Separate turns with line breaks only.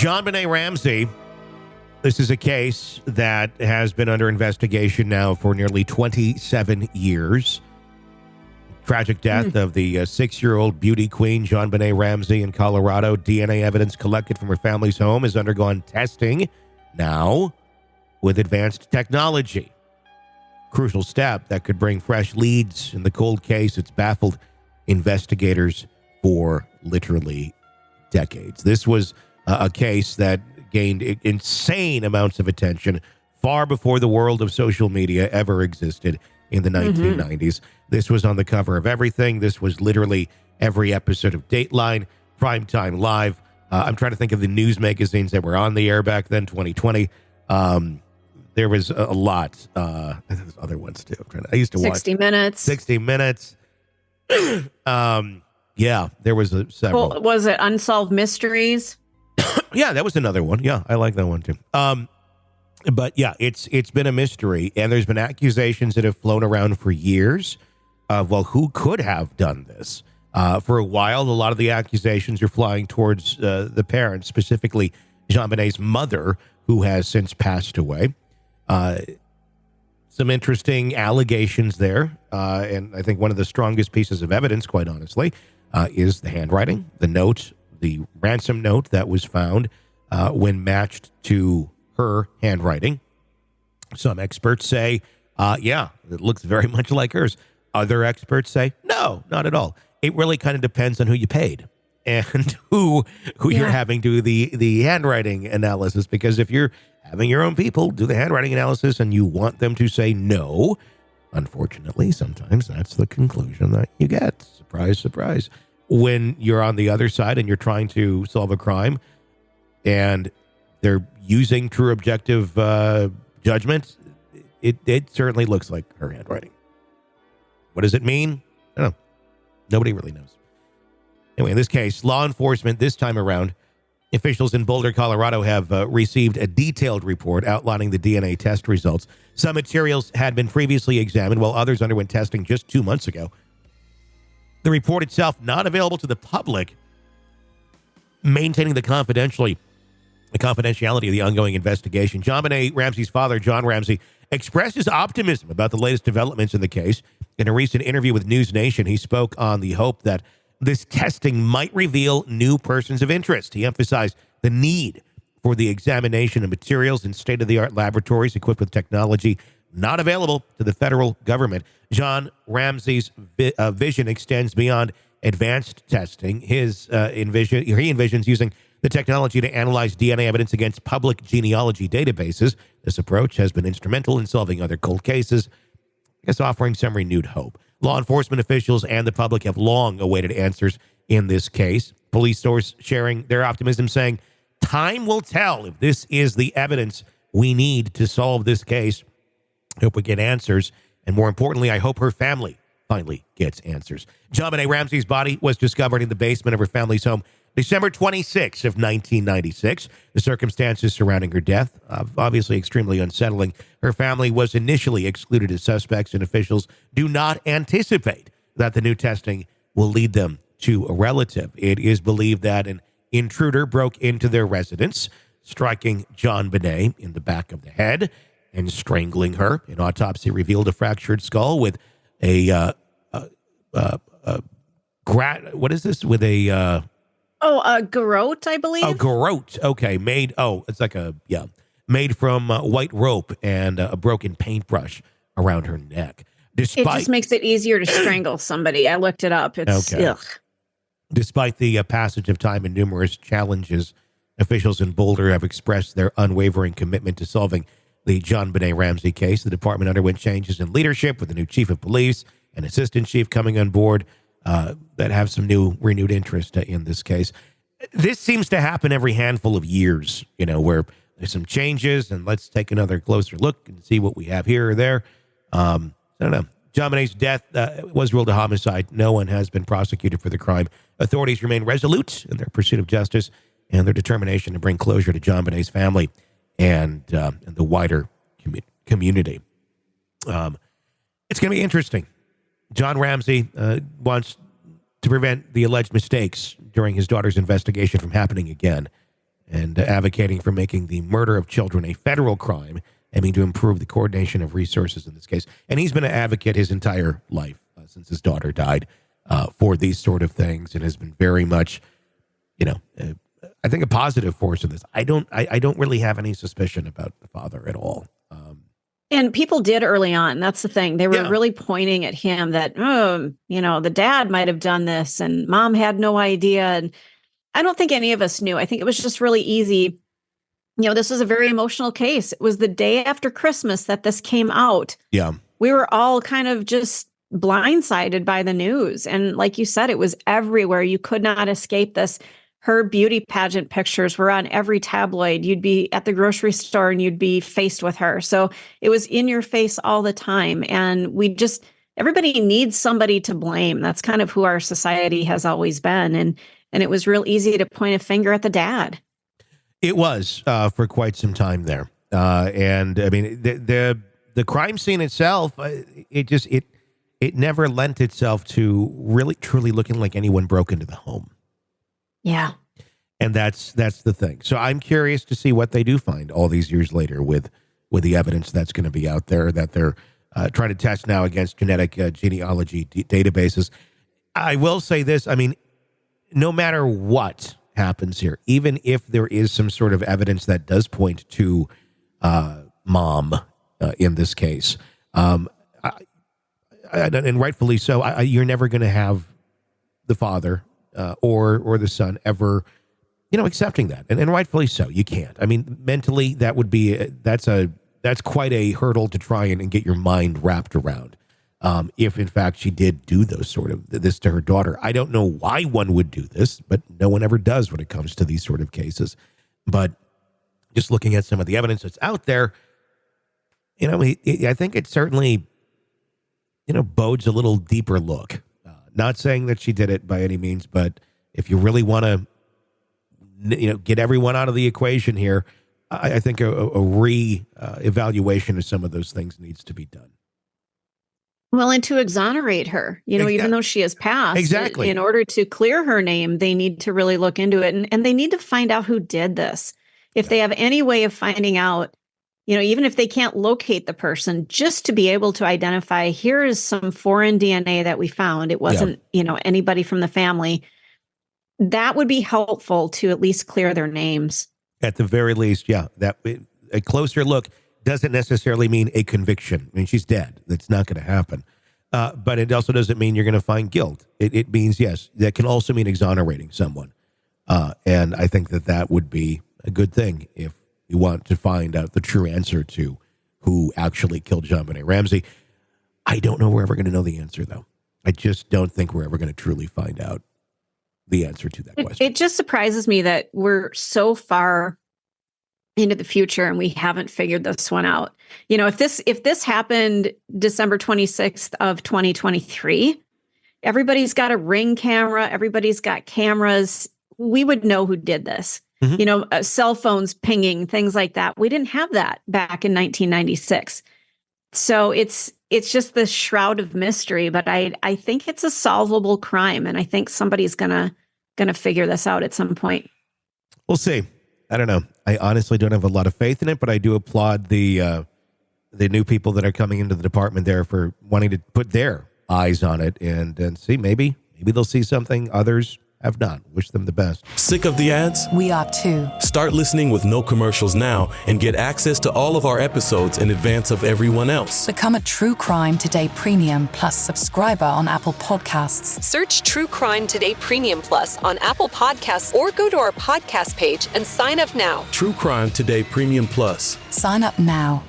JonBenet Ramsey. This is a case that has been under investigation now for nearly 27 years. Tragic death of the 6-year-old beauty queen, JonBenet Ramsey in Colorado. DNA evidence collected from her family's home has undergone testing now with advanced technology. Crucial step that could bring fresh leads in the cold case. It's baffled investigators for literally decades. This was a case that gained insane amounts of attention far before the world of social media ever existed in the 1990s. This was on the cover of everything. This was literally every episode of Dateline, Primetime Live. I'm trying to think of the news magazines that were on the air back then, 2020. There was a lot. There's other ones too. I used to watch
60 Minutes.
60 Minutes. Yeah, there was several.
Well, was it Unsolved Mysteries?
Yeah, that was another one. Yeah, I like that one too. But yeah, it's been a mystery, and there's been accusations that have flown around for years of, well, who could have done this? For a while, a lot of the accusations are flying towards the parents, specifically JonBenet's mother, who has since passed away. Some interesting allegations there, and I think one of the strongest pieces of evidence, quite honestly, is the handwriting, the note, the ransom note that was found when matched to her handwriting. Some experts say, yeah, it looks very much like hers. Other experts say, no, not at all. It really kind of depends on who you paid and who you're having do the handwriting analysis. Because if you're having your own people do the handwriting analysis and you want them to say no, unfortunately, sometimes that's the conclusion that you get. Surprise, surprise. When you're on the other side and you're trying to solve a crime and they're using true objective judgment, it certainly looks like her handwriting. What does it mean? I don't know. Nobody really knows. Anyway, in this case, law enforcement this time around, officials in Boulder, Colorado have received a detailed report outlining the DNA test results. Some materials had been previously examined while others underwent testing just 2 months ago. The report itself not available to the public, maintaining the confidentiality of the ongoing investigation. JonBenet Ramsey's father, John Ramsey, expressed his optimism about the latest developments in the case. In a recent interview with NewsNation, he spoke on the hope that this testing might reveal new persons of interest. He emphasized the need for the examination of materials in state-of-the-art laboratories equipped with technology not available to the federal government. John Ramsey's vision extends beyond advanced testing. He envisions using the technology to analyze DNA evidence against public genealogy databases. This approach has been instrumental in solving other cold cases, I guess offering some renewed hope. Law enforcement officials and the public have long awaited answers in this case. Police sources sharing their optimism, saying, time will tell if this is the evidence we need to solve this case. I hope we get answers. And more importantly, I hope her family finally gets answers. JonBenet Ramsey's body was discovered in the basement of her family's home December 26th of 1996. The circumstances surrounding her death, obviously extremely unsettling. Her family was initially excluded as suspects, and officials do not anticipate that the new testing will lead them to a relative. It is believed that an intruder broke into their residence, striking JonBenet in the back of the head and strangling her. An autopsy revealed a fractured skull with a
garrote, I believe.
A garrote. Okay. Made from white rope and a broken paintbrush around her neck.
It just makes it easier to strangle somebody. I looked it up. It's
okay.
Ugh.
Despite the passage of time and numerous challenges, officials in Boulder have expressed their unwavering commitment to solving the JonBenet Ramsey case. The department underwent changes in leadership with the new chief of police and assistant chief coming on board that have some renewed interest in this case. This seems to happen every handful of years, where there's some changes and let's take another closer look and see what we have here or there. I don't know. JonBenet's death was ruled a homicide. No one has been prosecuted for the crime. Authorities remain resolute in their pursuit of justice and their determination to bring closure to JonBenet's family and the wider community. It's going to be interesting. John Ramsey wants to prevent the alleged mistakes during his daughter's investigation from happening again. and advocating for making the murder of children a federal crime, aiming to improve the coordination of resources in this case. And he's been an advocate his entire life since his daughter died for these sort of things, and has been very much, I think, a positive force in this. I don't really have any suspicion about the father at all.
And people did early on. That's the thing. They were really pointing at him that, the dad might have done this and mom had no idea. And I don't think any of us knew. I think it was just really easy. This was a very emotional case. It was the day after Christmas that this came out.
Yeah.
We were all kind of just blindsided by the news. And like you said, it was everywhere. You could not escape this. Her beauty pageant pictures were on every tabloid. You'd be at the grocery store and you'd be faced with her. So it was in your face all the time. And everybody needs somebody to blame. That's kind of who our society has always been. And it was real easy to point a finger at the dad.
It was for quite some time there. And I mean, the crime scene itself, it never lent itself to really truly looking like anyone broke into the home.
Yeah.
And that's the thing. So I'm curious to see what they do find all these years later with the evidence that's going to be out there that they're trying to test now against genetic genealogy databases. I will say this. I mean, no matter what happens here, even if there is some sort of evidence that does point to mom in this case, and rightfully so, you're never going to have the father or the son ever, accepting that, and rightfully so. You can't. I mean, mentally, that would be that's quite a hurdle to try and get your mind wrapped around. If in fact she did do those sort of this to her daughter, I don't know why one would do this, but no one ever does when it comes to these sort of cases. But just looking at some of the evidence that's out there, I think it certainly, bodes a little deeper look. Not saying that she did it by any means, but if you really want to, get everyone out of the equation here, I think a re-evaluation of some of those things needs to be done.
Well, and to exonerate her, even though she has passed,
exactly.
In order to clear her name, they need to really look into it, and they need to find out who did this. If they have any way of finding out, even if they can't locate the person, just to be able to identify, here is some foreign DNA that we found. It wasn't, anybody from the family. That would be helpful to at least clear their names.
At the very least, yeah. That a closer look doesn't necessarily mean a conviction. I mean, she's dead. That's not going to happen. But it also doesn't mean you're going to find guilt. It means, yes, that can also mean exonerating someone. And I think that would be a good thing if you want to find out the true answer to who actually killed JonBenet Ramsey. I don't know we're ever going to know the answer, though. I just don't think we're ever going to truly find out the answer to that question.
It just surprises me that we're so far into the future and we haven't figured this one out. If this happened December 26th of 2023, everybody's got a Ring camera, everybody's got cameras. We would know who did this. Mm-hmm. Cell phones pinging, things like that. We didn't have that back in 1996. So it's just this shroud of mystery, but I think it's a solvable crime, and I think somebody's gonna figure this out at some point.
We'll see. I don't know. I honestly don't have a lot of faith in it, but I do applaud the new people that are coming into the department there for wanting to put their eyes on it and see maybe they'll see something others have not. Wish them the best.
Sick of the ads?
We are too.
Start listening with no commercials now and get access to all of our episodes in advance of everyone else.
Become a True Crime Today Premium Plus subscriber on Apple Podcasts.
Search True Crime Today Premium Plus on Apple Podcasts or go to our podcast page and sign up now.
True Crime Today Premium Plus.
Sign up now.